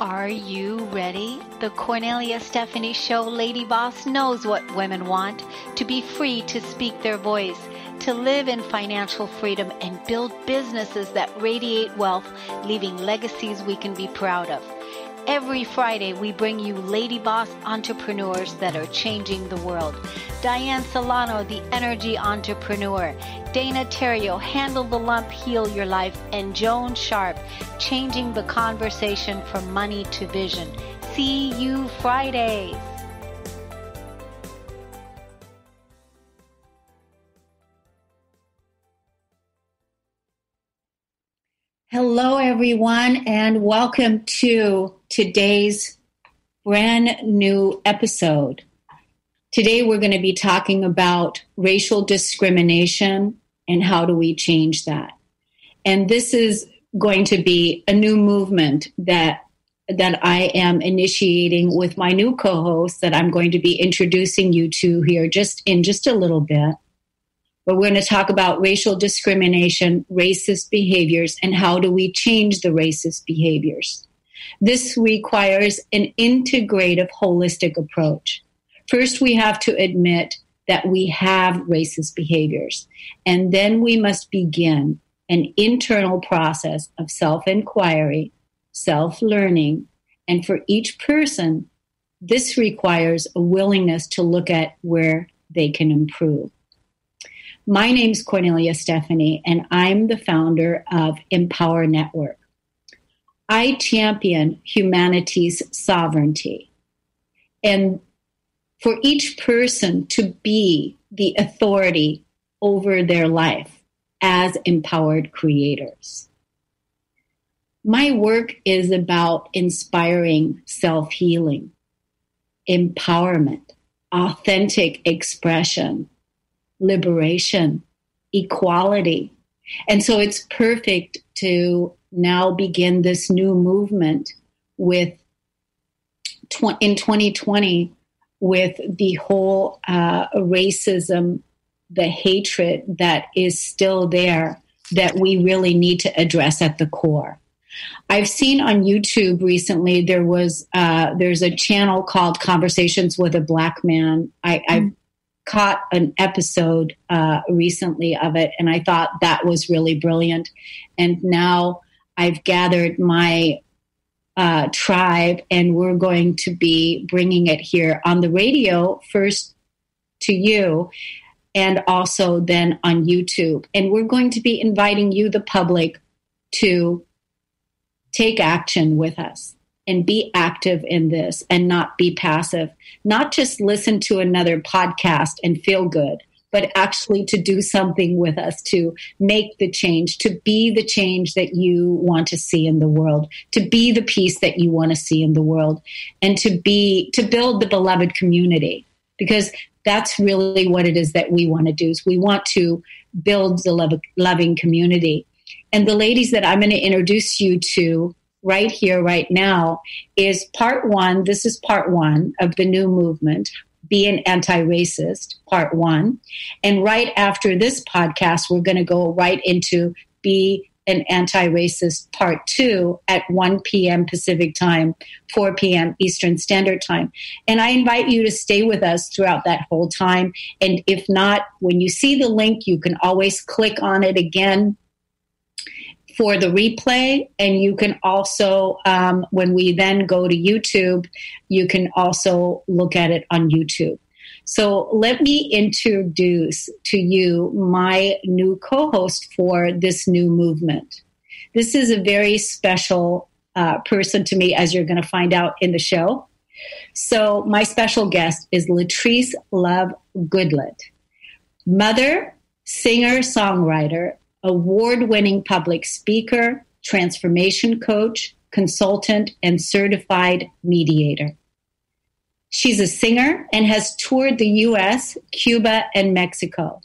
Are you ready? The Kornelia Stephanie Show Lady Boss knows what women want: to be free to speak their voice, to live in financial freedom, and build businesses that radiate wealth, leaving legacies we can be proud of. Every Friday, we bring you Lady Boss entrepreneurs that are changing the world. Diane Solano, the energy entrepreneur. Dana Terrio, handle the lump, heal your life. And Joan Sharp, changing the conversation from money to vision. See you Fridays. Hello, everyone, and welcome to today's brand new episode. Today, we're going to be talking about racial discrimination and how do we change that. And this is going to be a new movement that I am initiating with my new co-host that I'm going to be introducing you to here in just a little bit. But we're going to talk about racial discrimination, racist behaviors, and how do we change the racist behaviors. This requires an integrative, holistic approach. First, we have to admit that we have racist behaviors, and then we must begin an internal process of self-inquiry, self-learning, and for each person, this requires a willingness to look at where they can improve. My name's Cornelia Stephanie, and I'm the founder of Empower Network. I champion humanity's sovereignty, and for each person to be the authority over their life as empowered creators. My work is about inspiring self-healing, empowerment, authentic expression, liberation, equality. And so it's perfect to now begin this new movement in 2020 with the whole racism, the hatred that is still there that we really need to address at the core. I've seen on YouTube recently, there's a channel called Conversations with a Black Man. I've caught an episode recently of it, and I thought that was really brilliant. And now I've gathered my tribe, and we're going to be bringing it here on the radio first to you, and also then on YouTube. And we're going to be inviting you, the public, to take action with us and be active in this and not be passive. Not just listen to another podcast and feel good, but actually to do something with us, to make the change, to be the change that you want to see in the world, to be the peace that you want to see in the world, and to build the beloved community. Because that's really what it is that we want to do, is we want to build the loving community. And the ladies that I'm going to introduce you to right here, right now, is part one. This is part one of the new movement, Be an Anti-Racist, part one. And right after this podcast, we're going to go right into Be an Anti-Racist, part two at 1 p.m. Pacific time, 4 p.m. Eastern Standard Time. And I invite you to stay with us throughout that whole time. And if not, when you see the link, you can always click on it again for the replay. And you can also, when we then go to YouTube, you can also look at it on YouTube. So let me introduce to you my new co-host for this new movement. This is a very special person to me, as you're going to find out in the show. So my special guest is Latriece Love-Goodlett, mother, singer, songwriter, award-winning public speaker, transformation coach, consultant, and certified mediator. She's a singer and has toured the U.S., Cuba, and Mexico.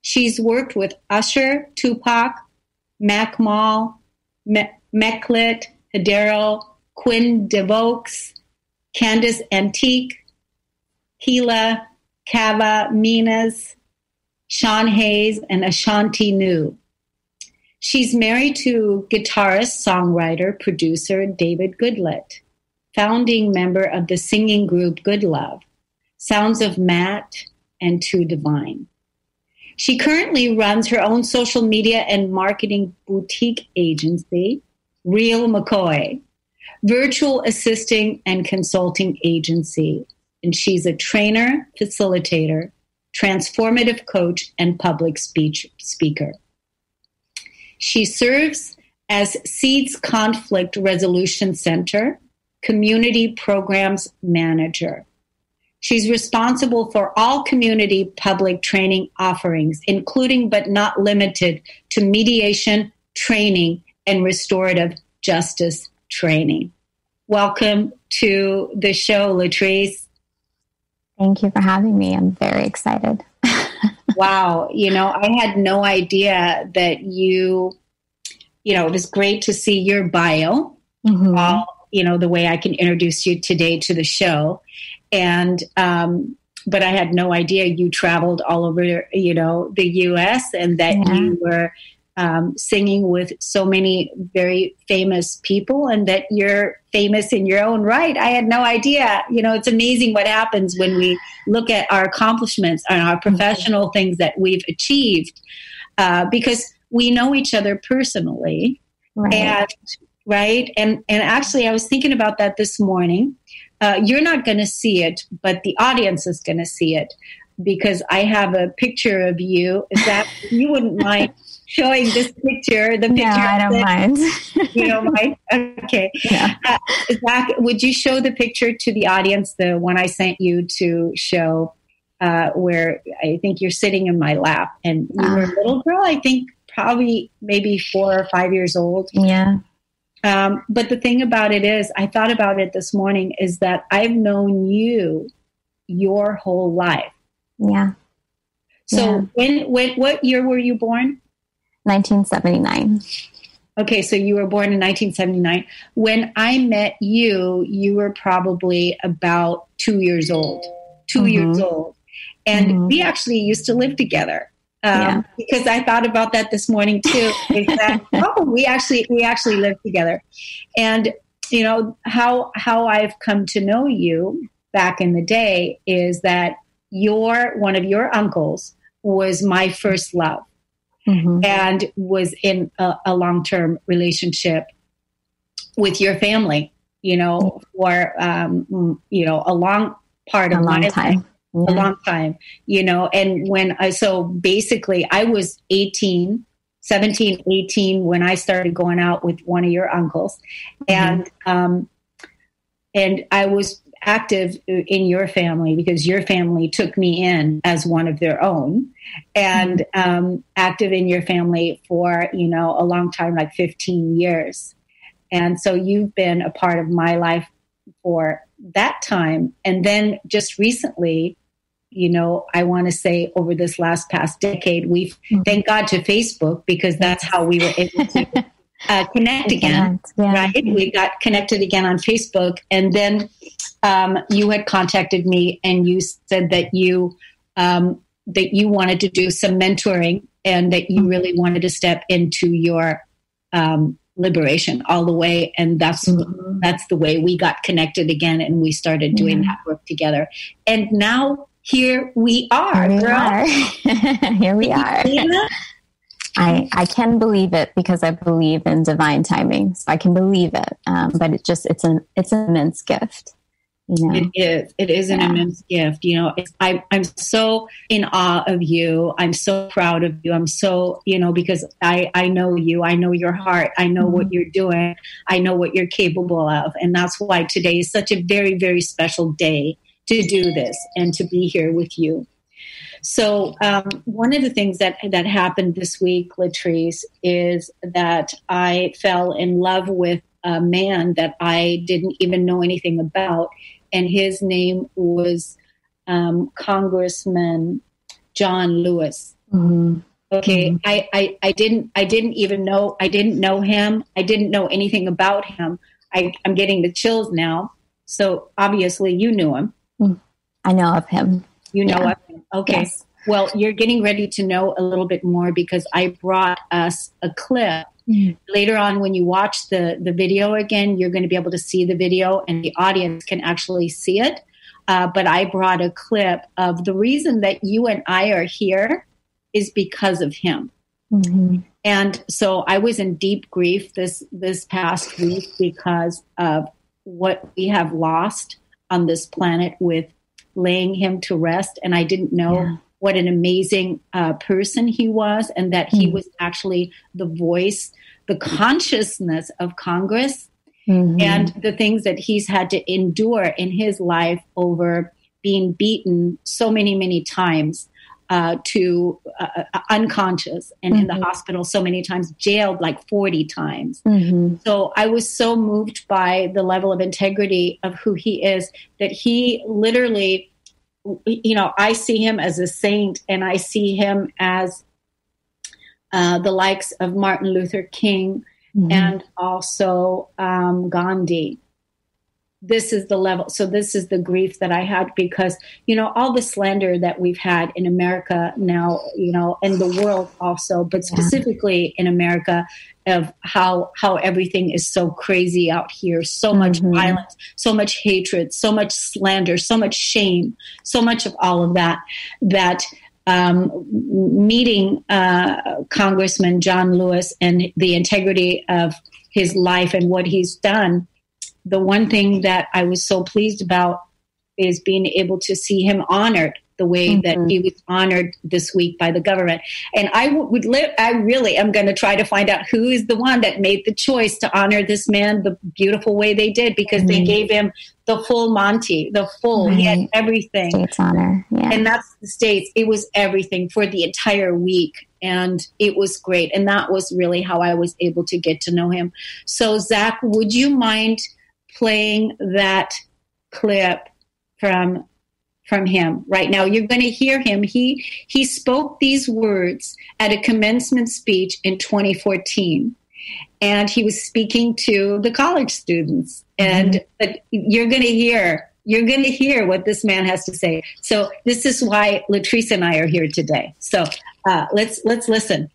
She's worked with Usher, Tupac, Meklit Hadero, Quinn Deveaux, Candice Antique, Khela, Cava Menzies, Shawn Hayes, and Ashati-Nu. She's married to guitarist, songwriter, producer David Goodlett. founding member of the singing group GoodLOVE, Sounds of Maat and Too Divine. She currently runs her own social media and marketing boutique agency, Real McCoy, virtual assisting and consulting agency. And she's a trainer, facilitator, transformative coach, and public speaker. She serves as Seeds Conflict Resolution Center Community Programs Manager. She's responsible for all community public training offerings, including but not limited to mediation, training, and restorative justice training. Welcome to the show, Latriece. Thank you for having me. I'm very excited. Wow. I had no idea that it was great to see your bio, the way I can introduce you today to the show. And, but I had no idea you traveled all over, the U.S. and that you were singing with so many very famous people and that you're famous in your own right. I had no idea. It's amazing what happens when we look at our accomplishments and our professional things that we've achieved, because we know each other personally. Right. And actually, I was thinking about that this morning. You're not going to see it, but the audience is going to see it because I have a picture of you. Is that you wouldn't mind showing this picture? The picture. No, I don't mind. You don't mind? Okay. Yeah. Zach, would you show the picture to the audience, the one I sent you to show, where I think you're sitting in my lap and you were a little girl, I think probably maybe 4 or 5 years old. Yeah. But the thing about it is, I thought about it this morning, is that I've known you your whole life. Yeah. So what year were you born? 1979. Okay, so you were born in 1979. When I met you, you were probably about 2 years old. 2 years old. And we actually used to live together. Because I thought about that this morning too. Is that, we actually live together, and how I've come to know you back in the day is that one of your uncles was my first love, and was in a long-term relationship with your family. For a long part of my life. A long time, and so basically I was 17, 18 when I started going out with one of your uncles, and I was active in your family because your family took me in as one of their own, and active in your family for, a long time, like 15 years. And so you've been a part of my life for that time. And then just recently, I want to say over this past decade, we've thank God to Facebook, because that's how we were able to connect again, right? We got connected again on Facebook. And then you had contacted me and you said that you wanted to do some mentoring and that you really wanted to step into your liberation all the way. And that's the way we got connected again. And we started doing that work together. And now, here we are, girl. Here we are. I can believe it because I believe in divine timing, so I can believe it. But it's an immense gift. It is an immense gift. I'm so in awe of you. I'm so proud of you. I'm so because I know you. I know your heart. I know what you're doing. I know what you're capable of, and that's why today is such a very, very special day to do this and to be here with you. So one of the things that happened this week, Latriece, is that I fell in love with a man that I didn't even know anything about, and his name was Congressman John Lewis. Okay, I didn't even know. I didn't know him. I didn't know anything about him. I'm getting the chills now. So obviously you knew him. I know of him. You know of him. Okay. Yes. Well, you're getting ready to know a little bit more because I brought us a clip Later on, when you watch the video again, you're going to be able to see the video and the audience can actually see it. But I brought a clip of the reason that you and I are here is because of him. Mm-hmm. And so I was in deep grief this past week because of what we have lost on this planet with laying him to rest. And I didn't know what an amazing person he was, and that he was actually the voice, the consciousness of Congress, and the things that he's had to endure in his life over being beaten so many, many times to unconscious and in the hospital so many times, jailed like 40 times. So I was so moved by the level of integrity of who he is that he literally, you know, I see him as a saint, and I see him as the likes of Martin Luther King and also Gandhi. This is the level. So this is the grief that I had because, you know, all the slander that we've had in America now, you know, and the world also, but specifically in America, of how everything is so crazy out here, so much violence, so much hatred, so much slander, so much shame, so much of all of that, meeting Congressman John Lewis and the integrity of his life and what he's done, the one thing that I was so pleased about is being able to see him honored the way that he was honored this week by the government. And I really am going to try to find out who is the one that made the choice to honor this man the beautiful way they did, because they gave him the full Monty, he had everything. State's honor. Yeah. And that's the states. It was everything for the entire week. And it was great. And that was really how I was able to get to know him. So Zach, would you mind playing that clip from him right now? You're going to hear him. He spoke these words at a commencement speech in 2014, and he was speaking to the college students. And but you're going to hear what this man has to say. So this is why Latriece and I are here today. So let's listen.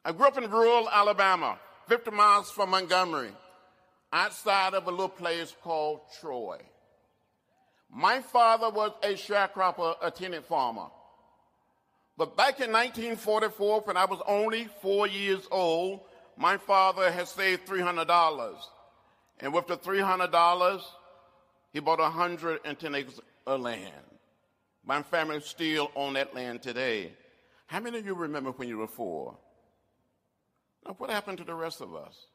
I grew up in rural Alabama, 50 miles from Montgomery, outside of a little place called Troy. My father was a sharecropper, a tenant farmer. But back in 1944, when I was only 4 years old, my father had saved $300. And with the $300, he bought 110 acres of land. My family still own that land today. How many of you remember when you were 4? Now, what happened to the rest of us?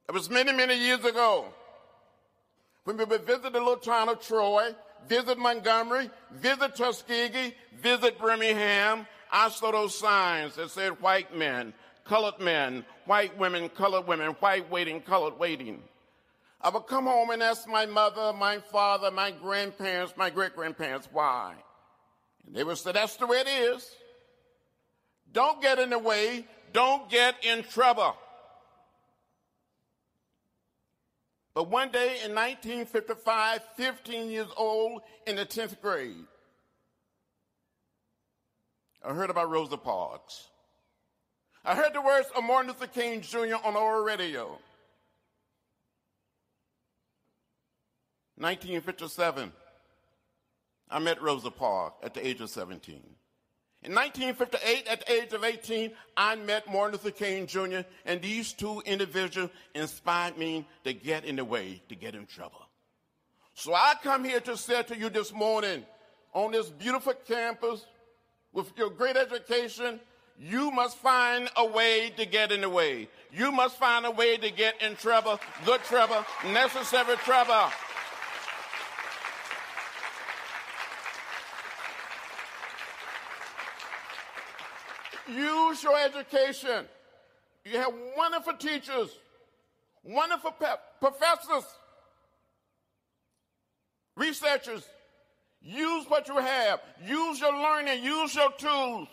It was many, many years ago when we would visit the little town of Troy, visit Montgomery, visit Tuskegee, visit Birmingham. I saw those signs that said white men, colored men, white women, colored women, white waiting, colored waiting. I would come home and ask my mother, my father, my grandparents, my great-grandparents, why? And they would say, that's the way it is. Don't get in the way. Don't get in trouble. But one day in 1955, 15 years old, in the 10th grade, I heard about Rosa Parks. I heard the words of Martin Luther King Jr. on our radio. 1957, I met Rosa Parks at the age of 17. In 1958, at the age of 18, I met Martin Luther King Jr., and these two individuals inspired me to get in the way, to get in trouble. So I come here to say to you this morning, on this beautiful campus, with your great education, you must find a way to get in the way. You must find a way to get in trouble, good trouble, necessary trouble. Use your education. You have wonderful teachers, wonderful professors, researchers. Use what you have. Use your learning. Use your tools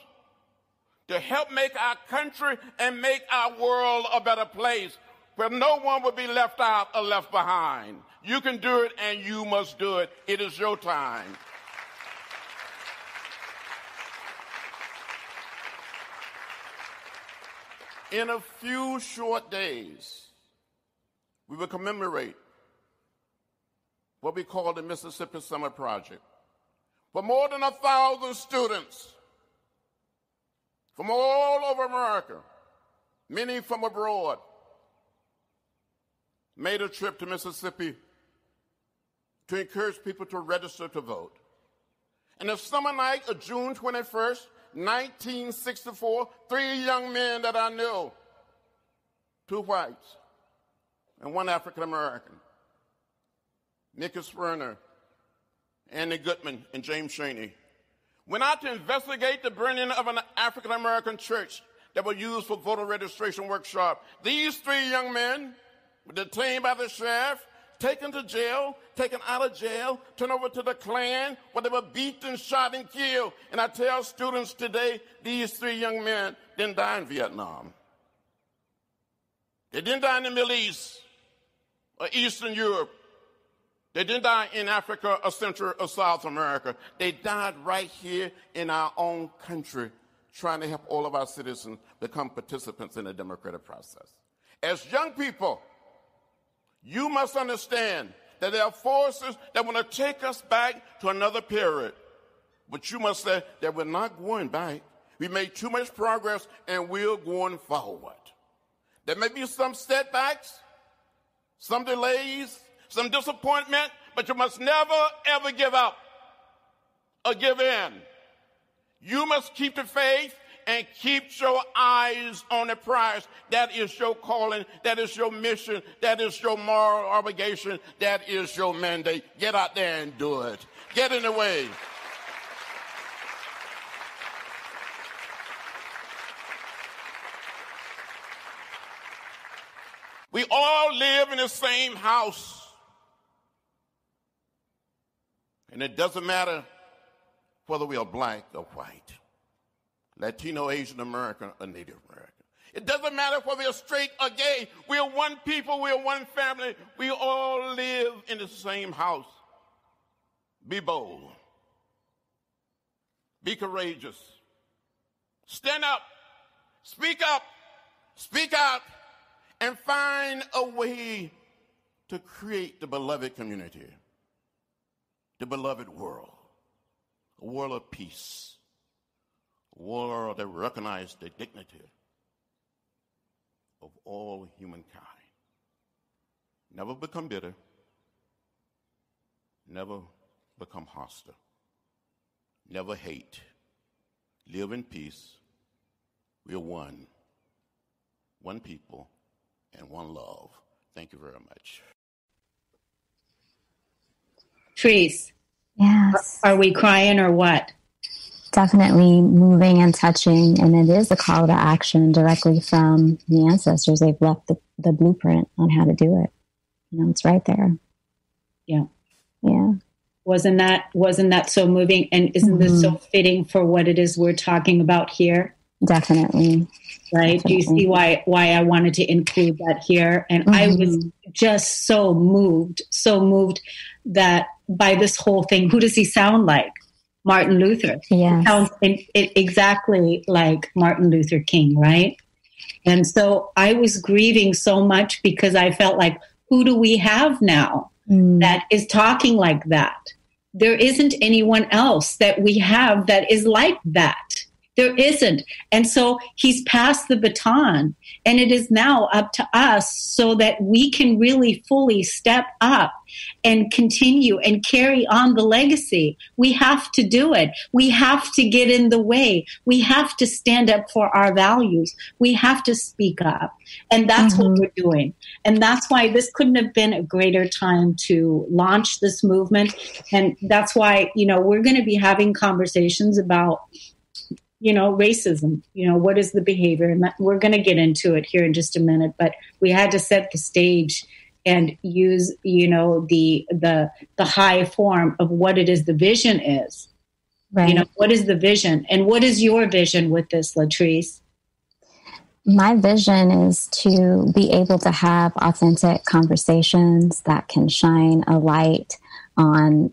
to help make our country and make our world a better place where no one will be left out or left behind. You can do it, and you must do it. It is your time. In a few short days, we will commemorate what we call the Mississippi Summer Project. For more than 1,000 students from all over America, many from abroad, made a trip to Mississippi to encourage people to register to vote. And the summer night of June 21st, 1964, 3 young men that I knew, 2 whites and 1 African-American, Nicholas Werner, Andy Goodman, and James Chaney, went out to investigate the burning of an African-American church that was used for voter registration workshop. These 3 young men were detained by the sheriff, taken to jail, taken out of jail, turned over to the Klan, where they were beaten, shot, and killed. And I tell students today, these 3 young men didn't die in Vietnam. They didn't die in the Middle East or Eastern Europe. They didn't die in Africa or Central or South America. They died right here in our own country, trying to help all of our citizens become participants in the democratic process. As young people, you must understand that there are forces that want to take us back to another period. But you must say that we're not going back. We made too much progress, and we're going forward. There may be some setbacks, some delays, some disappointment, but you must never, ever give up or give in. You must keep the faith and keep your eyes on the prize. That is your calling. That is your mission. That is your moral obligation. That is your mandate. Get out there and do it. Get in the way. We all live in the same house. And it doesn't matter whether we are black or white, Latino, Asian American, or Native American. It doesn't matter whether we're straight or gay. We are one people. We are one family. We all live in the same house. Be bold. Be courageous. Stand up. Speak out, and find a way to create the beloved community, the beloved world, a world of peace, a world that recognizes the dignity of all humankind. Never become bitter. Never become hostile. Never hate. Live in peace. We are one. One people and one love. Thank you very much. Latriece. Yes. Are we crying or what? Definitely moving and touching, and it is a call to action directly from the ancestors. They've left the blueprint on how to do it. You know, it's right there. Yeah. Yeah. Wasn't that so moving? And isn't this so fitting for what it is we're talking about here? Definitely. Right? Definitely. Do you see why I wanted to include that here? And I was just so moved that by this whole thing. Who does he sound like? Martin Luther. Yes. He sounds exactly like Martin Luther King, right? And so I was grieving so much because I felt like, who do we have now that is talking like that? There isn't anyone else that we have that is like that. There isn't. And so he's passed the baton, and it is now up to us so that we can really fully step up and continue and carry on the legacy. We have to do it. We have to get in the way. We have to stand up for our values. We have to speak up. And that's what we're doing. And that's why this couldn't have been a greater time to launch this movement. And that's why, we're going to be having conversations about racism, what is the behavior? And we're going to get into it here in just a minute, but we had to set the stage and use, the high form of what it is the vision is. Right. What is the vision? And what is your vision with this, Latriece? My vision is to be able to have authentic conversations that can shine a light on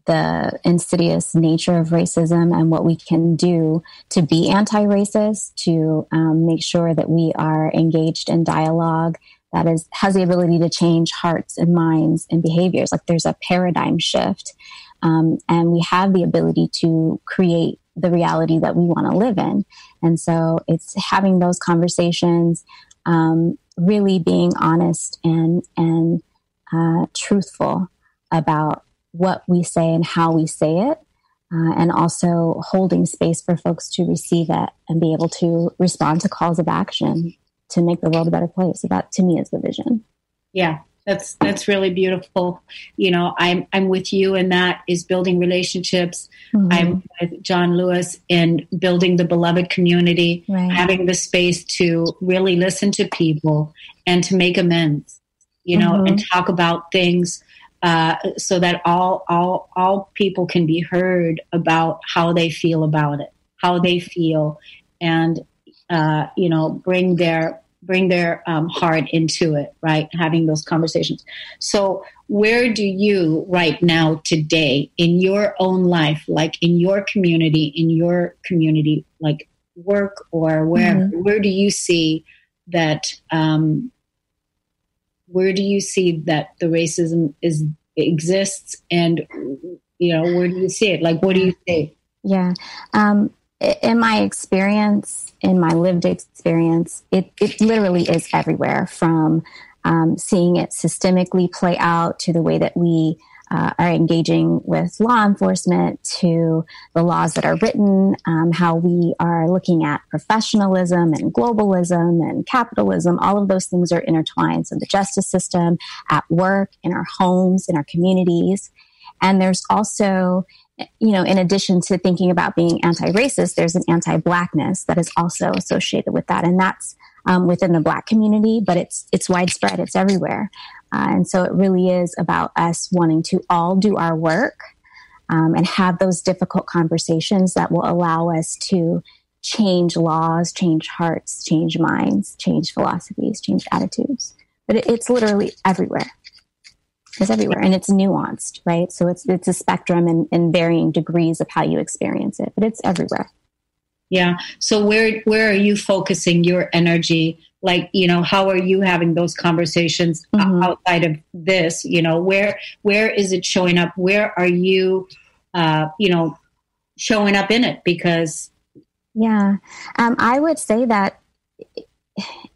the insidious nature of racism and what we can do to be anti-racist, to make sure that we are engaged in dialogue that has the ability to change hearts and minds and behaviors. Like there's a paradigm shift, and we have the ability to create the reality that we want to live in. And so it's having those conversations, really being honest and truthful about what we say and how we say it, and also holding space for folks to receive it and be able to respond to calls of action to make the world a better place. So that, to me, is the vision. Yeah, that's really beautiful. You know, I'm with you, and that is building relationships. Mm-hmm. I'm with John Lewis in building the beloved community, right. Having the space to really listen to people and to make amends, you know, and talk about things so that all people can be heard about how they feel about it, how they feel, and you know, bring their heart into it, right? Having those conversations. So where do you right now today in your own life, like in your community, like work or wherever, where do you see that, the racism exists, and, you know, where do you see it? Like, what do you see? Yeah. In my experience, in my lived experience, it literally is everywhere, from seeing it systemically play out to the way that we are engaging with law enforcement, to the laws that are written, how we are looking at professionalism and globalism and capitalism. All of those things are intertwined. So the justice system, at work, in our homes, in our communities. And there's also, you know, in addition to thinking about being anti-racist, there's an anti-Blackness that is also associated with that. And that's within the Black community, but it's widespread. It's everywhere. And so it really is about us wanting to all do our work and have those difficult conversations that will allow us to change laws, change hearts, change minds, change philosophies, change attitudes. But it's literally everywhere. It's everywhere, and it's nuanced, right? So it's a spectrum and varying degrees of how you experience it, but it's everywhere. Yeah. So where are you focusing your energy? Like, you know, how are you having those conversations outside of this? You know, where is it showing up? Where are you, you know, showing up in it? Because I would say that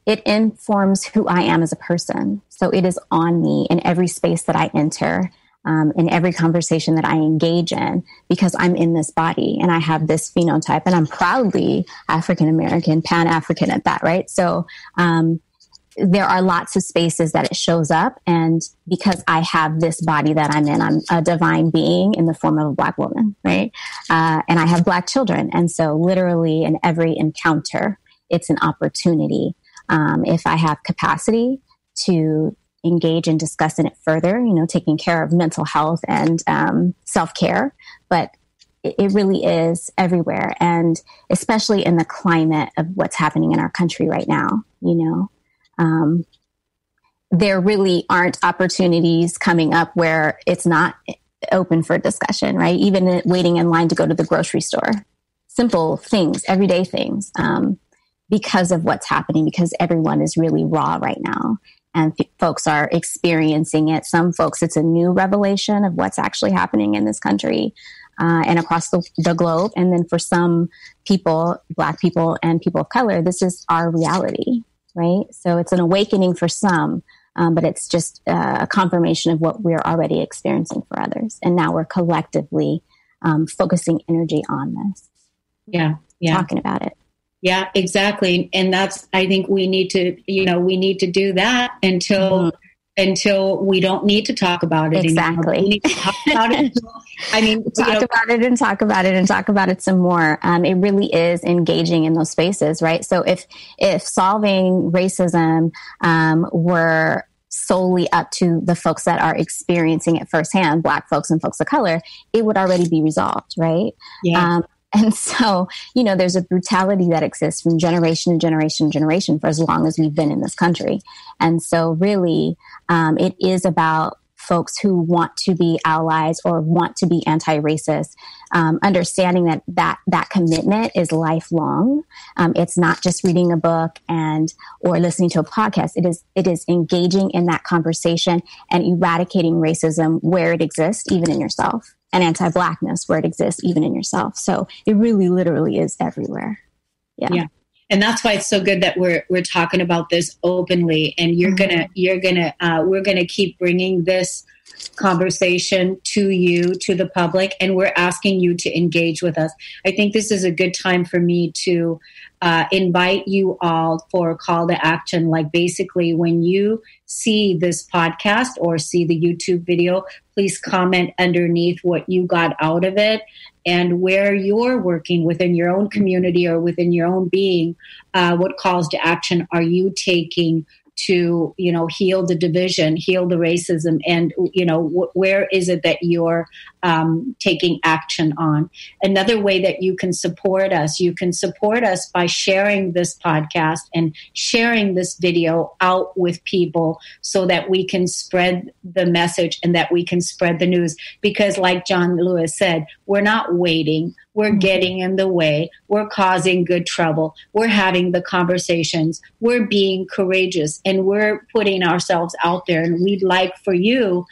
it informs who I am as a person. So it is on me in every space that I enter, in every conversation that I engage in, because I'm in this body and I have this phenotype, and I'm proudly African-American, Pan-African at that, right? So there are lots of spaces that it shows up. And because I have this body that I'm in, I'm a divine being in the form of a Black woman, right? And I have Black children. And so literally in every encounter, it's an opportunity. If I have capacity to engage and discuss in it further, you know, taking care of mental health and self-care, but it really is everywhere. And especially in the climate of what's happening in our country right now, you know, there really aren't opportunities coming up where it's not open for discussion, right? Even waiting in line to go to the grocery store, simple things, everyday things, because of what's happening, because everyone is really raw right now. And folks are experiencing it. Some folks, it's a new revelation of what's actually happening in this country and across the globe. And then for some people, Black people and people of color, this is our reality, right? So it's an awakening for some, but it's just a confirmation of what we're already experiencing for others. And now we're collectively focusing energy on this. Yeah. Talking about it. Yeah, exactly. And that's, I think we need to do that until we don't need to talk about it. Exactly. We need to talk about it. I mean, talk about it some more. It really is engaging in those spaces, right? So if solving racism were solely up to the folks that are experiencing it firsthand, Black folks and folks of color, it would already be resolved, right? Yeah. And so, you know, there's a brutality that exists from generation to generation to generation for as long as we've been in this country. And so really, it is about folks who want to be allies or want to be anti-racist, understanding that commitment is lifelong. It's not just reading a book or listening to a podcast. It is engaging in that conversation and eradicating racism where it exists, even in yourself, and anti-Blackness where it exists, even in yourself. So it really literally is everywhere. Yeah. And that's why it's so good that we're talking about this openly, and we're gonna keep bringing this conversation to you, to the public, and we're asking you to engage with us. I think this is a good time for me to invite you all for a call to action. Like, basically, when you see this podcast or see the YouTube video, please comment underneath what you got out of it and where you're working within your own community or within your own being. What calls to action are you taking to, heal the division, heal the racism, and, where is it that you're taking action on? Another way that you can support us by sharing this podcast and sharing this video out with people so that we can spread the message and that we can spread the news. Because like John Lewis said, we're not waiting. We're getting in the way. We're causing good trouble. We're having the conversations. We're being courageous, and we're putting ourselves out there. And we'd like for you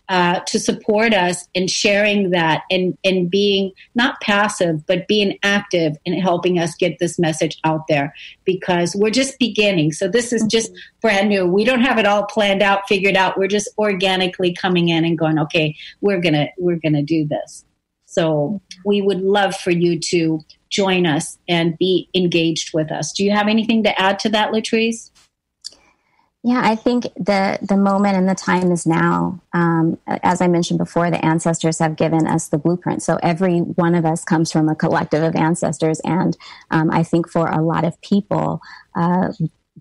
to support us in sharing that and being not passive, but being active in helping us get this message out there, because we're just beginning. So this is just brand new. We don't have it all planned out, figured out. We're just organically coming in and going, okay, we're gonna do this. So we would love for you to join us and be engaged with us. Do you have anything to add to that, Latriece? Yeah, I think the moment and the time is now. As I mentioned before, the ancestors have given us the blueprint. So every one of us comes from a collective of ancestors. And I think for a lot of people,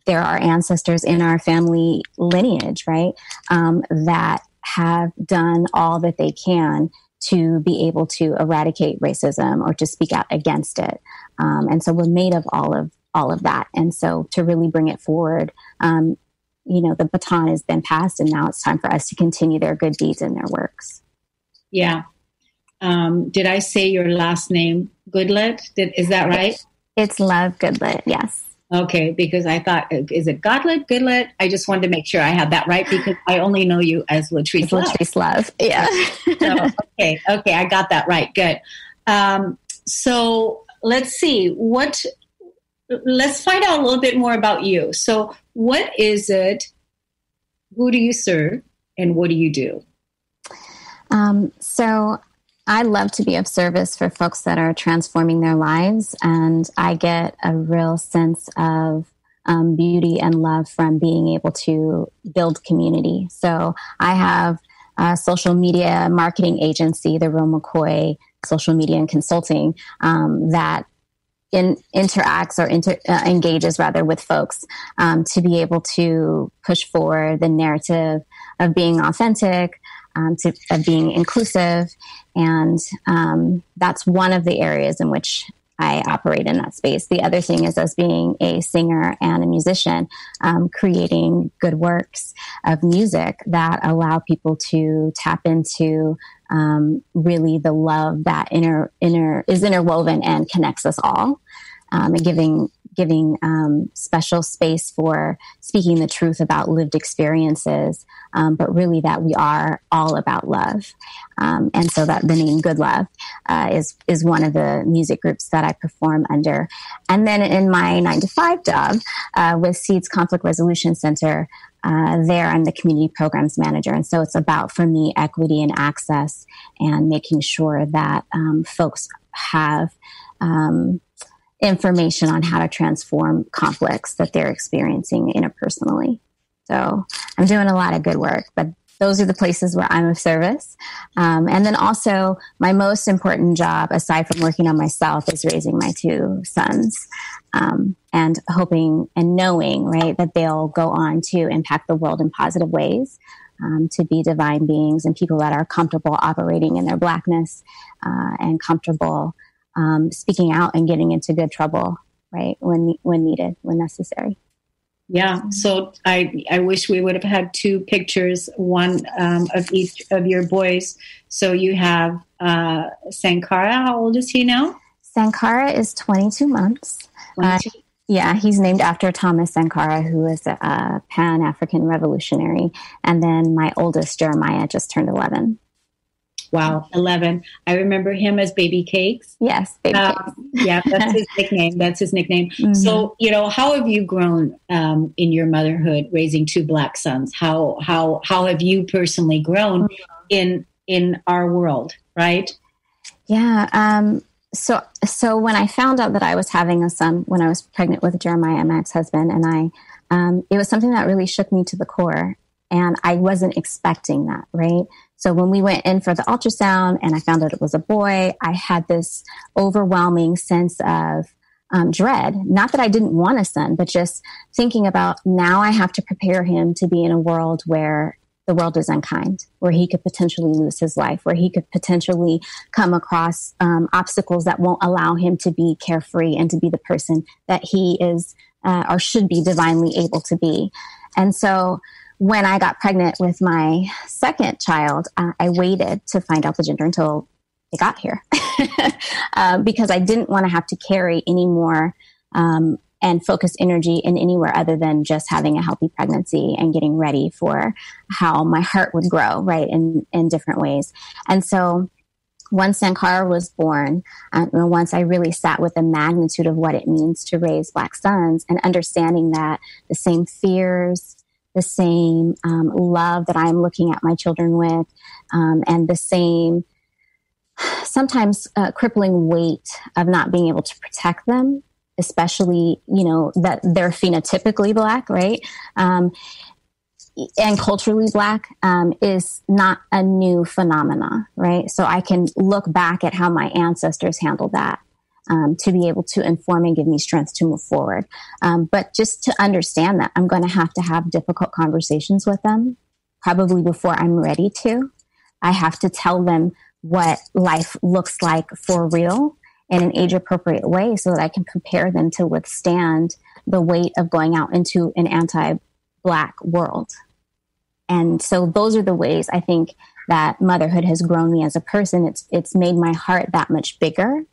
there are ancestors in our family lineage, right, that have done all that they can to be able to eradicate racism or to speak out against it. And so we're made of all of that. And so to really bring it forward, the baton has been passed, and now it's time for us to continue their good deeds and their works. Yeah. Did I say your last name, Goodlett? Is that right? It's Love-Goodlett, yes. Okay, because I thought, is it Goodlett? I just wanted to make sure I had that right, because I only know you as Latriece Love. Latriece Love, yeah. So, okay, I got that right. Good. So let's see. Let's find out a little bit more about you. So what is it? Who do you serve? And what do you do? So I love to be of service for folks that are transforming their lives. And I get a real sense of beauty and love from being able to build community. So I have a social media marketing agency, the Real McCoy Social Media and Consulting, that interacts or engages rather with folks to be able to push forward the narrative of being authentic, of being inclusive. And that's one of the areas in which I operate in that space. The other thing is, as being a singer and a musician, creating good works of music that allow people to tap into really the love that is interwoven and connects us all, and giving special space for speaking the truth about lived experiences, but really that we are all about love. And so that the name GoodLOVE is one of the music groups that I perform under. And then in my 9-to-5 job with Seeds Conflict Resolution Center, there I'm the community programs manager. And so it's about, for me, equity and access and making sure that folks have information on how to transform conflicts that they're experiencing interpersonally. So I'm doing a lot of good work, but those are the places where I'm of service. And then also my most important job, aside from working on myself, is raising my 2 sons, and hoping and knowing, right, that they'll go on to impact the world in positive ways, to be divine beings and people that are comfortable operating in their Blackness, and comfortable speaking out and getting into good trouble, right, when needed, when necessary. Yeah. So I wish we would have had two pictures, one of each of your boys. So you have Sankara. How old is he now? Sankara is 22 months. 22. Yeah, he's named after Thomas Sankara, who is a Pan-African revolutionary. And then my oldest, Jeremiah, just turned 11. Wow, 11. I remember him as Baby Cakes. Yes, Baby Cakes. Yeah, that's his nickname. That's his nickname. Mm-hmm. So, how have you grown in your motherhood, raising two Black sons? How have you personally grown in our world, right? Yeah. So when I found out that I was having a son, when I was pregnant with Jeremiah, my ex-husband, and it was something that really shook me to the core. And I wasn't expecting that, right? So when we went in for the ultrasound and I found out it was a boy, I had this overwhelming sense of dread. Not that I didn't want a son, but just thinking about now I have to prepare him to be in a world where the world is unkind, where he could potentially lose his life, where he could potentially come across obstacles that won't allow him to be carefree and to be the person that he is or should be divinely able to be. And so when I got pregnant with my second child, I waited to find out the gender until it got here because I didn't want to have to carry any more and focus energy in anywhere other than just having a healthy pregnancy and getting ready for how my heart would grow, right, in different ways. And so once Sankara was born, and once I really sat with the magnitude of what it means to raise Black sons and understanding that the same fears, the same love that I'm looking at my children with, and the same sometimes crippling weight of not being able to protect them, especially, that they're phenotypically Black, right? And culturally Black is not a new phenomena, right? So I can look back at how my ancestors handled that. To be able to inform and give me strength to move forward. But just to understand that I'm going to have difficult conversations with them, probably before I'm ready to. I have to tell them what life looks like for real in an age-appropriate way so that I can prepare them to withstand the weight of going out into an anti-Black world. And so those are the ways I think that motherhood has grown me as a person. It's made my heart that much bigger.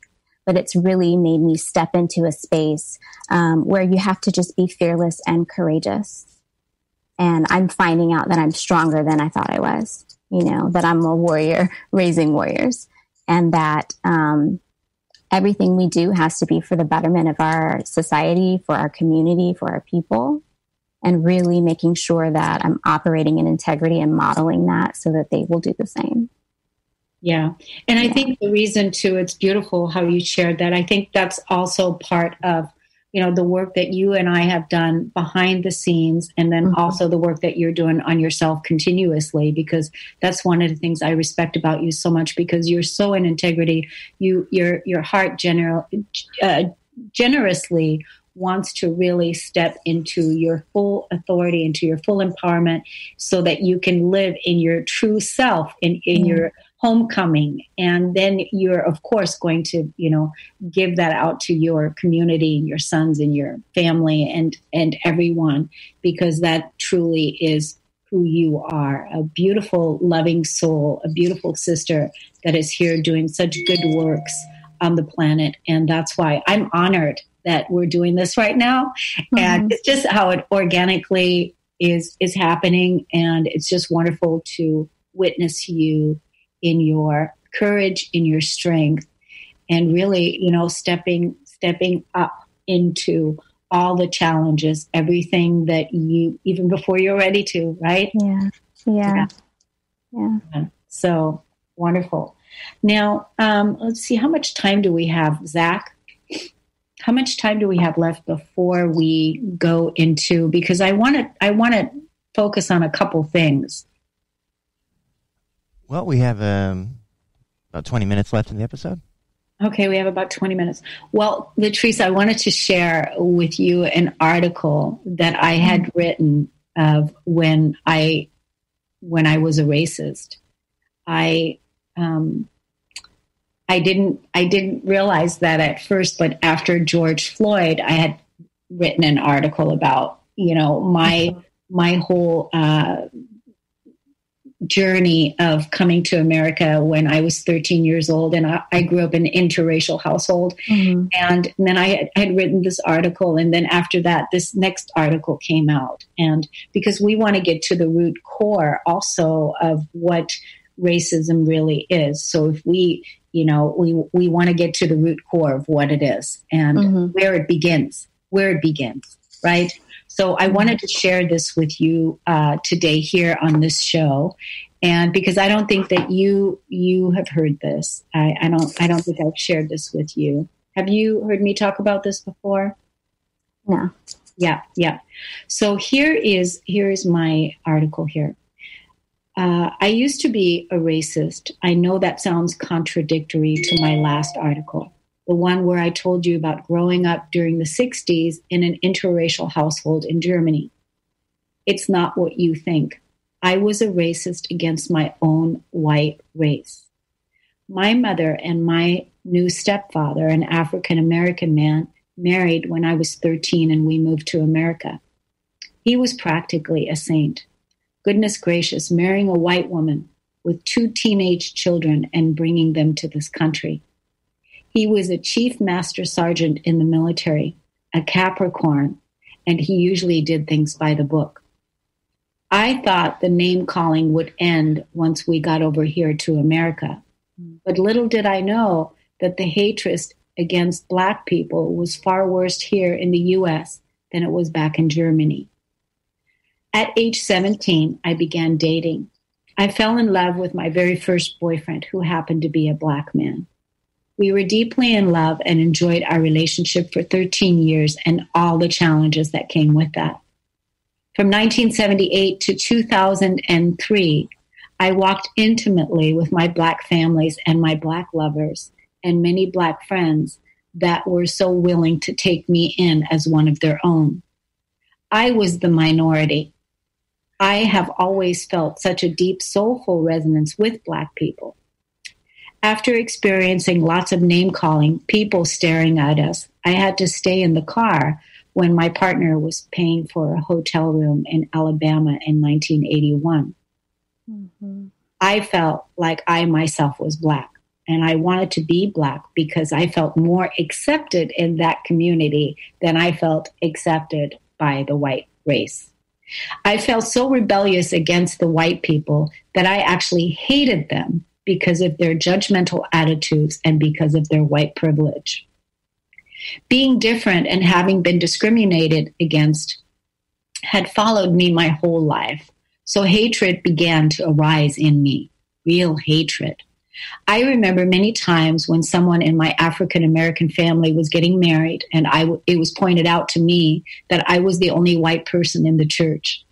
But it's really made me step into a space where you have to just be fearless and courageous. And I'm finding out that I'm stronger than I thought I was, that I'm a warrior raising warriors, and that everything we do has to be for the betterment of our society, for our community, for our people, and really making sure that I'm operating in integrity and modeling that so that they will do the same. Yeah. And I think the reason too, it's beautiful how you shared that. I think that's also part of, the work that you and I have done behind the scenes, and then also the work that you're doing on yourself continuously, because that's one of the things I respect about you so much, because you're so in integrity. Your heart generously wants to really step into your full authority, into your full empowerment, so that you can live in your true self, in your homecoming. And then you're, of course, going to, give that out to your community, your sons and your family and everyone, because that truly is who you are, a beautiful, loving soul, a beautiful sister that is here doing such good works on the planet. And that's why I'm honored that we're doing this right now. And it's just how it organically is happening. And it's just wonderful to witness you in your courage, in your strength, and really, stepping up into all the challenges, everything that you, even before you're ready to, right? Yeah. So wonderful. Now, let's see, how much time do we have, Zach? How much time do we have left before we go into, because I want to focus on a couple things. Well, we have about 20 minutes left in the episode. Okay, we have about 20 minutes. Well, Latriece, I wanted to share with you an article that I had written of when I was a racist. I didn't realize that at first, but after George Floyd, I had written an article about, my whole journey of coming to America when I was 13 years old, and I grew up in an interracial household. Mm-hmm. And then I had written this article, and then after that, this next article came out. And because we want to get to the root core also of what racism really is. So if we want to get to the root core of what it is and mm-hmm. where it begins, right? So I wanted to share this with you today here on this show, and because I don't think that you have heard this, I don't think I've shared this with you. Have you heard me talk about this before? No. Yeah. So here is my article here. I used to be a racist. I know that sounds contradictory to my last article, the one where I told you about growing up during the 60s in an interracial household in Germany. It's not what you think. I was a racist against my own white race. My mother and my new stepfather, an African-American man, married when I was 13 and we moved to America. He was practically a saint. Goodness gracious, marrying a white woman with 2 teenage children and bringing them to this country. He was a chief master sergeant in the military, a Capricorn, and he usually did things by the book. I thought the name calling would end once we got over here to America. But little did I know that the hatred against Black people was far worse here in the U.S. than it was back in Germany. At age 17, I began dating. I fell in love with my very first boyfriend, who happened to be a Black man. We were deeply in love and enjoyed our relationship for 13 years and all the challenges that came with that. From 1978 to 2003, I walked intimately with my Black families and my Black lovers and many Black friends that were so willing to take me in as one of their own. I was the minority. I have always felt such a deep, soulful resonance with Black people. After experiencing lots of name-calling, people staring at us, I had to stay in the car when my partner was paying for a hotel room in Alabama in 1981. Mm-hmm. I felt like I myself was Black, and I wanted to be Black because I felt more accepted in that community than I felt accepted by the white race. I felt so rebellious against the white people that I actually hated them because of their judgmental attitudes and because of their white privilege. Being different and having been discriminated against had followed me my whole life, so hatred began to arise in me, real hatred. I remember many times when someone in my African-American family was getting married and it was pointed out to me that I was the only white person in the church.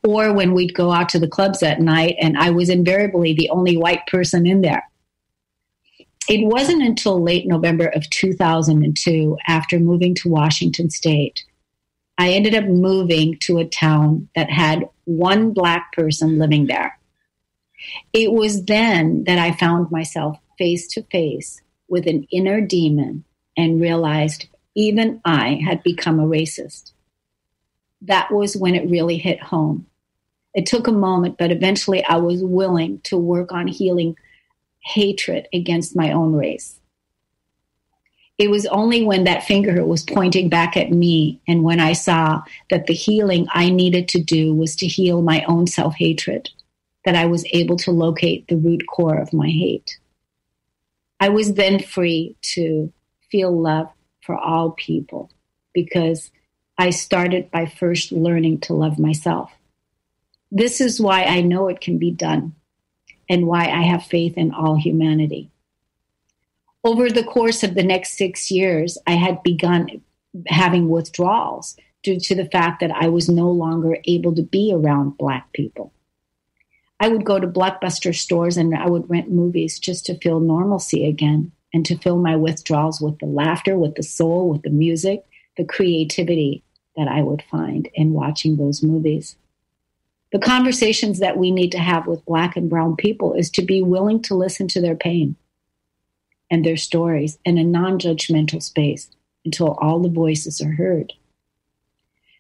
Or when we'd go out to the clubs at night and I was invariably the only white person in there. It wasn't until late November of 2002, after moving to Washington State, I ended up moving to a town that had one Black person living there. It was then that I found myself face to face with an inner demon and realized even I had become a racist. That was when it really hit home. It took a moment, but eventually I was willing to work on healing hatred against my own race. It was only when that finger was pointing back at me and when I saw that the healing I needed to do was to heal my own self-hatred that I was able to locate the root core of my hate. I was then free to feel love for all people because I started by first learning to love myself. This is why I know it can be done and why I have faith in all humanity. Over the course of the next 6 years, I had begun having withdrawals due to the fact that I was no longer able to be around Black people. I would go to Blockbuster stores and I would rent movies just to feel normalcy again and to fill my withdrawals with the laughter, with the soul, with the music, the creativity that I would find in watching those movies. The conversations that we need to have with Black and brown people is to be willing to listen to their pain and their stories in a non-judgmental space until all the voices are heard.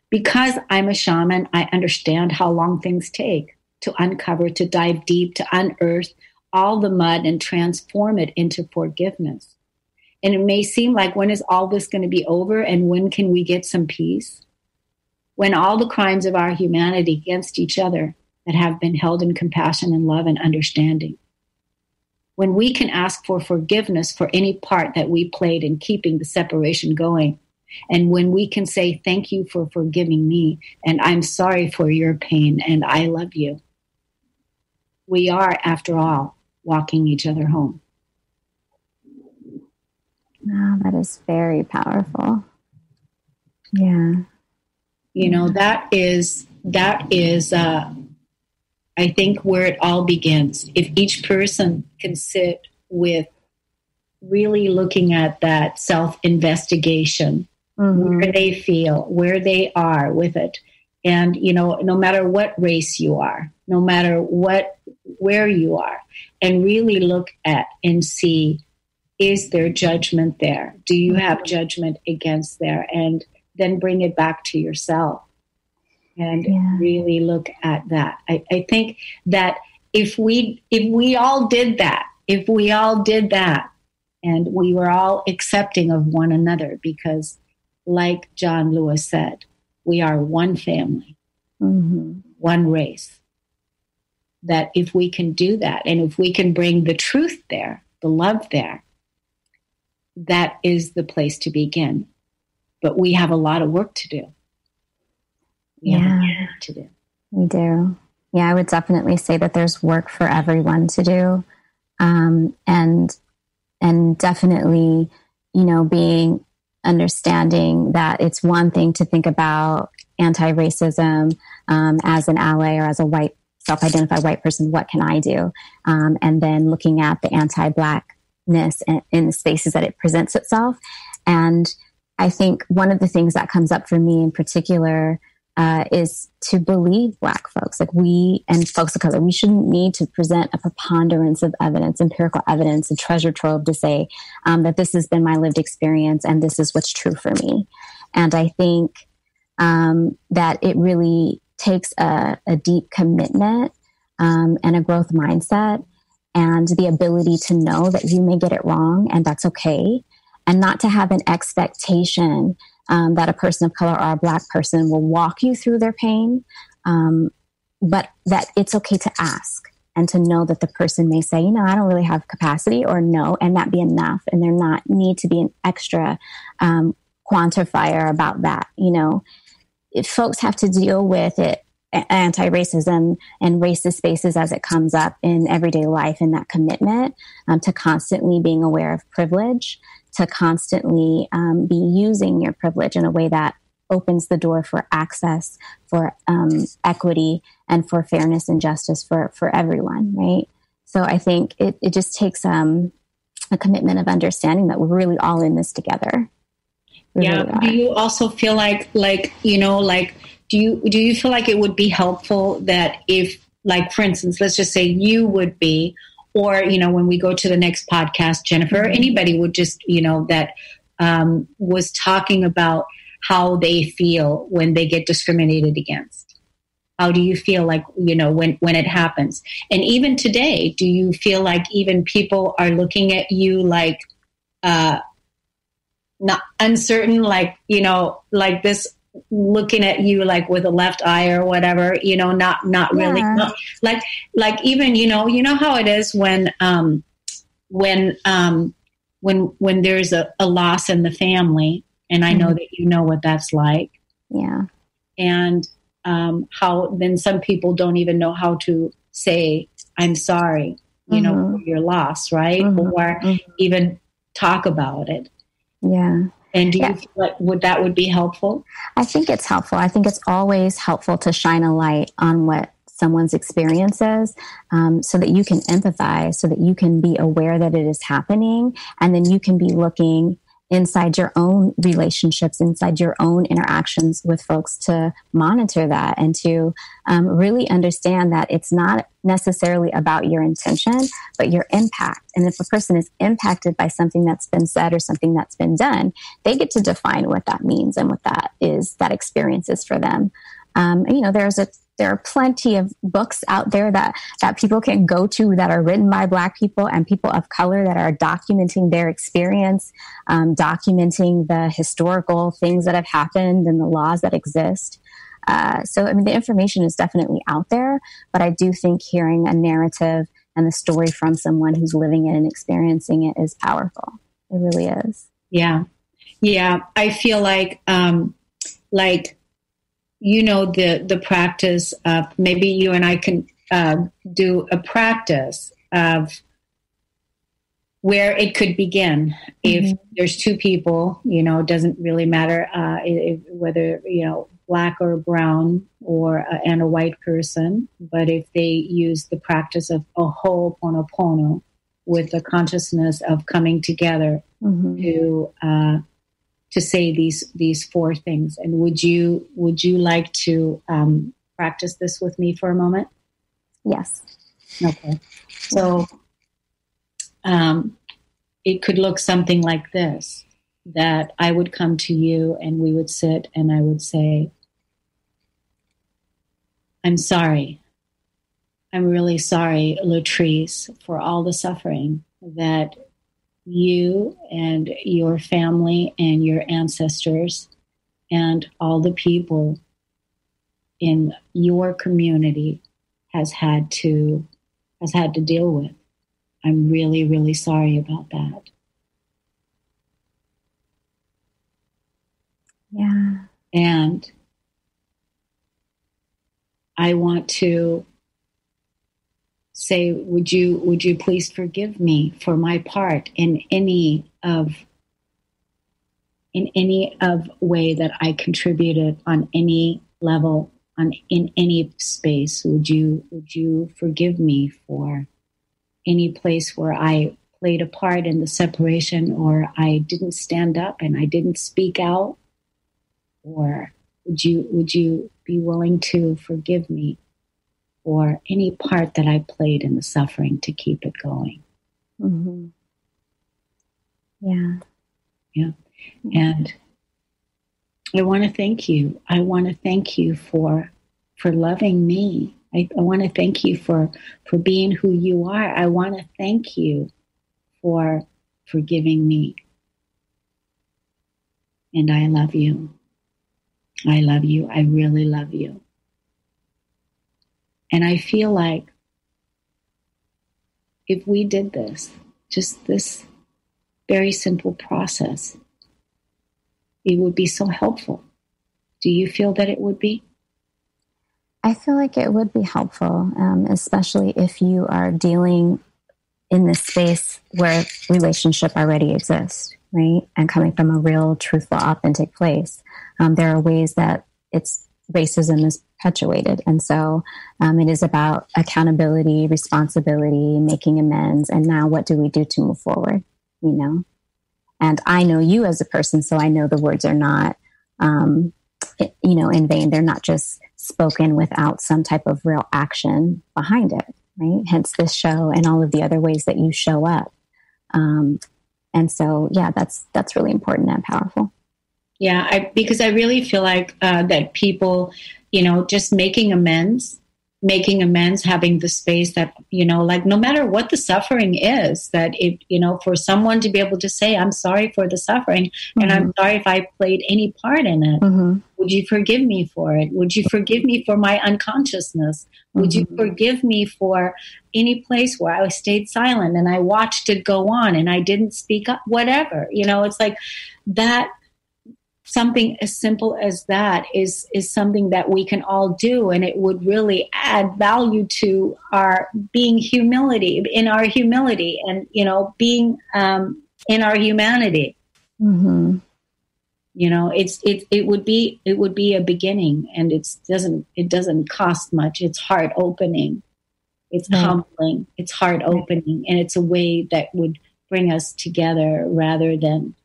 Because I'm a shaman, I understand how long things take to uncover, to dive deep, to unearth all the mud and transform it into forgiveness. And it may seem like, when is all this going to be over, and when can we get some peace? When all the crimes of our humanity against each other that have been held in compassion and love and understanding. When we can ask for forgiveness for any part that we played in keeping the separation going. And when we can say, thank you for forgiving me, and I'm sorry for your pain, and I love you. We are, after all, walking each other home. Wow, that is very powerful. Yeah. You know, that is, I think, where it all begins. If each person can sit with really looking at that self-investigation, where they feel, where they are with it. And, you know, no matter what race you are, no matter where you are, and really look at and see, is there judgment there? Do you have judgment against there? And then bring it back to yourself and really look at that. I think that if we all did that, and we were all accepting of one another, because like John Lewis said, we are one family, one race. That if we can do that, and if we can bring the truth there, the love there, that is the place to begin. But we have a lot of work to do. We do. Yeah, I would definitely say that there's work for everyone to do. And definitely, you know, understanding that it's one thing to think about anti-racism as an ally or as a white, self-identified white person, what can I do? And then looking at the anti-Blackness in the spaces that it presents itself. And I think one of the things that comes up for me in particular is to believe Black folks, like we and folks of color, we shouldn't need to present a preponderance of evidence, empirical evidence, a treasure trove to say that this has been my lived experience and this is what's true for me. And I think that it really takes a deep commitment and a growth mindset and the ability to know that you may get it wrong and that's okay, and not to have an expectation that a person of color or a Black person will walk you through their pain, but that it's okay to ask and to know that the person may say, you know, I don't really have capacity, or no, and that be enough. And there not need to be an extra quantifier about that. You know, if folks have to deal with it, anti-racism and racist spaces as it comes up in everyday life, and that commitment to constantly being aware of privilege, to constantly be using your privilege in a way that opens the door for access, for equity, and for fairness and justice for everyone, right? So I think it just takes a commitment of understanding that we're really all in this together. Yeah. Do you also feel like, you know, like, do you feel like it would be helpful that if, like, for instance, let's just say you would be, or, you know, when we go to the next podcast, Jennifer, anybody would just, you know, that was talking about how they feel when they get discriminated against. How do you feel like, you know, when it happens? And even today, do you feel like even people are looking at you like not uncertain, like, you know, like this, looking at you like with a left eye or whatever, you know, not really, not, like even, you know how it is when there's a loss in the family, and I know that you know what that's like. Yeah. And how then some people don't even know how to say, I'm sorry, you know, for your loss, right? Or even talk about it. Yeah. And do you feel like that would be helpful? I think it's helpful. I think it's always helpful to shine a light on what someone's experience is, so that you can empathize, so that you can be aware that it is happening. And then you can be looking inside your own relationships, inside your own interactions with folks, to monitor that and to really understand that it's not necessarily about your intention, but your impact. And if a person is impacted by something that's been said or something that's been done, they get to define what that means and what that is, that experience is for them. There are plenty of books out there that people can go to that are written by Black people and people of color that are documenting their experience, documenting the historical things that have happened and the laws that exist. The information is definitely out there, but I do think hearing a narrative and the story from someone who's living it and experiencing it is powerful. It really is. Yeah. Yeah. I feel like the practice of, maybe you and I can do a practice of where it could begin. If there's two people, it doesn't really matter whether, Black or brown and a white person, but if they use the practice of a Ho'oponopono with the consciousness of coming together to say these four things. And would you like to practice this with me for a moment? Yes. Okay. So it could look something like this, that I would come to you and we would sit and I would say, I'm sorry. I'm really sorry, Latriece, for all the suffering that you and your family and your ancestors and all the people in your community has had to deal with. I'm really, really sorry about that. Yeah. And I want to say, would you please forgive me for my part in any of way that I contributed on any level, in any space? Would you forgive me for any place where I played a part in the separation, or I didn't stand up and I didn't speak out? Or would you be willing to forgive me for any part that I played in the suffering to keep it going? Mm-hmm. Yeah. Yeah. And I want to thank you. I want to thank you for loving me. I want to thank you for being who you are. I want to thank you for forgiving me. And I love you. I love you. I really love you. And I feel like if we did this, just this very simple process, it would be so helpful. Do you feel that it would be? I feel like it would be helpful, especially if you are dealing in this space where relationship already exists, right? And coming from a real, truthful, authentic place. There are ways that racism is perpetuated. And so it is about accountability, responsibility, making amends. And now what do we do to move forward? And I know you as a person, so I know the words are not, in vain. They're not just spoken without some type of real action behind it, right? Hence this show and all of the other ways that you show up. And so, yeah, that's really important and powerful. Yeah, because I really feel like that people, just making amends, having the space that, like no matter what the suffering is, that it, for someone to be able to say, I'm sorry for the suffering and I'm sorry if I played any part in it. Would you forgive me for it? Would you forgive me for my unconsciousness? Would you forgive me for any place where I stayed silent and I watched it go on and I didn't speak up, whatever, it's like that. Something as simple as that is something that we can all do, and it would really add value to our being in our humility, and being in our humanity. It would be a beginning, and it doesn't cost much. It's heart opening, it's humbling, it's heart opening, and it's a way that would bring us together rather than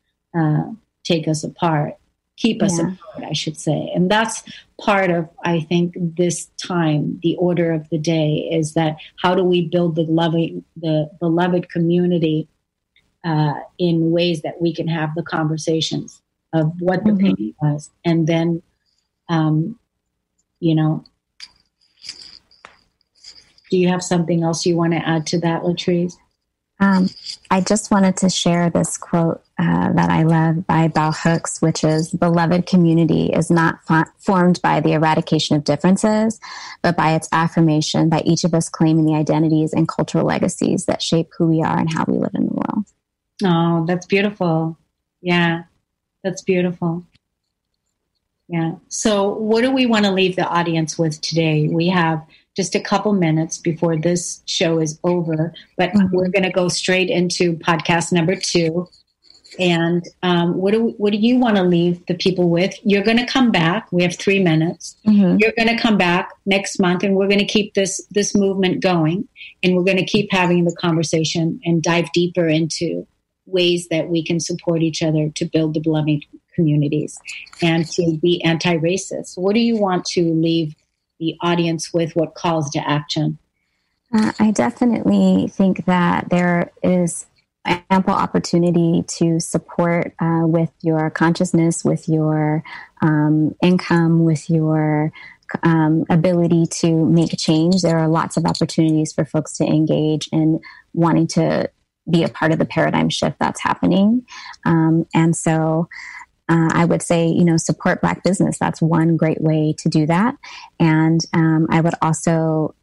take us apart, keep us apart, I should say. And that's part of, I think, this time, the order of the day is that how do we build the beloved community in ways that we can have the conversations of what the pain was. And then, do you have something else you want to add to that, Latriece? I just wanted to share this quote that I love by Bell Hooks, which is, beloved community is not formed by the eradication of differences, but by its affirmation, by each of us claiming the identities and cultural legacies that shape who we are and how we live in the world. Oh, that's beautiful. Yeah, that's beautiful. Yeah. So what do we want to leave the audience with today? We have just a couple minutes before this show is over, but we're going to go straight into podcast number 2. And what do you want to leave the people with? You're going to come back. We have 3 minutes. You're going to come back next month, and we're going to keep this movement going, and we're going to keep having the conversation and dive deeper into ways that we can support each other to build the beloved communities and to be anti-racist. What do you want to leave the audience with? What calls to action? I definitely think that there is ample opportunity to support with your consciousness, with your income, with your ability to make a change. There are lots of opportunities for folks to engage in wanting to be a part of the paradigm shift that's happening. And so I would say, support Black business. That's one great way to do that. And I would also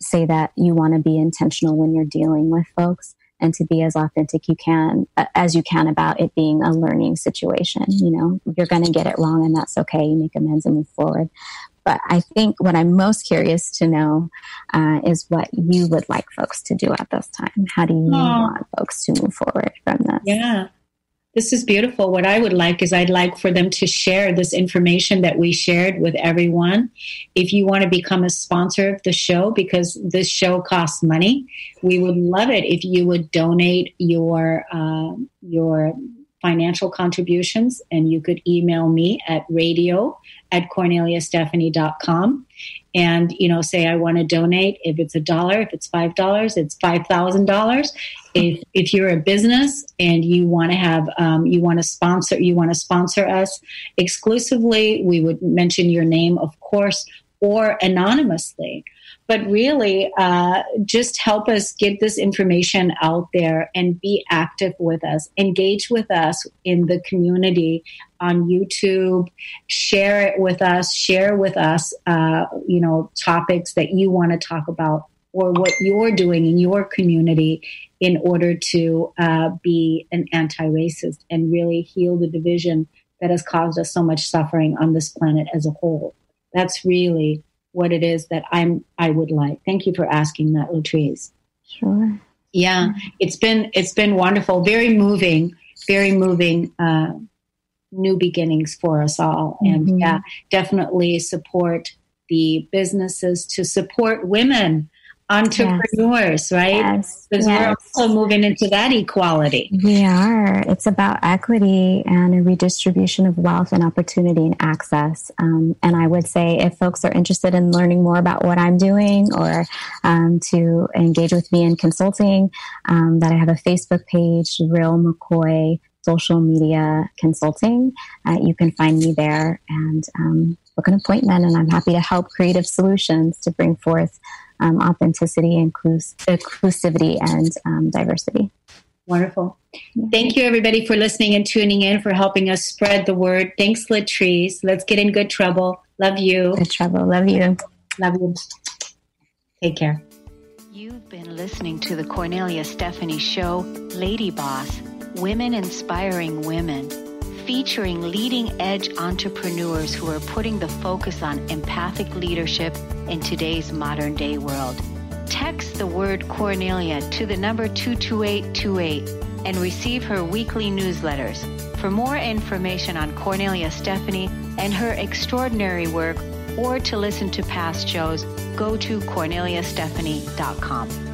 say that you want to be intentional when you're dealing with folks, and to be as authentic as you can about it being a learning situation. You're going to get it wrong, and that's okay. You make amends and move forward. But I think what I'm most curious to know is what you would like folks to do at this time. How do you want folks to move forward from this? Yeah. This is beautiful. What I would like is I'd like for them to share this information that we shared with everyone. If you want to become a sponsor of the show, because this show costs money, we would love it if you would donate your financial contributions, and you could email me at radio@KorneliaStephanie.com and, say, I want to donate. If it's $1, if it's $5, it's $5,000. If you're a business and you want to have, you want to sponsor us exclusively, we would mention your name, of course, or anonymously. But really, just help us get this information out there and be active with us. Engage with us in the community on YouTube. Share it with us. Share with us, topics that you want to talk about or what you're doing in your community in order to be an anti-racist and really heal the division that has caused us so much suffering on this planet as a whole. That's really what it is that I would like. Thank you for asking that, Latriece. Sure. Yeah, it's been wonderful, very moving, new beginnings for us all. And definitely support the businesses to support women, entrepreneurs, right? Because we're also moving into that equality. We are. It's about equity and a redistribution of wealth and opportunity and access. And I would say if folks are interested in learning more about what I'm doing or to engage with me in consulting, that I have a Facebook page, Real McCoy Social Media Consulting. You can find me there and book an appointment, and I'm happy to help creative solutions to bring forth authenticity, inclusivity, and diversity. Wonderful. Thank you, everybody, for listening and tuning in, for helping us spread the word. Thanks, Latriece. Let's get in good trouble. Love you. Good trouble. Love you. Love you. Take care. You've been listening to the Kornelia Stephanie Show, Lady Boss, Women Inspiring Women, featuring leading-edge entrepreneurs who are putting the focus on empathic leadership in today's modern-day world. Text the word Kornelia to the number 22828 and receive her weekly newsletters. For more information on Kornelia Stephanie and her extraordinary work, or to listen to past shows, go to KorneliaStephanie.com.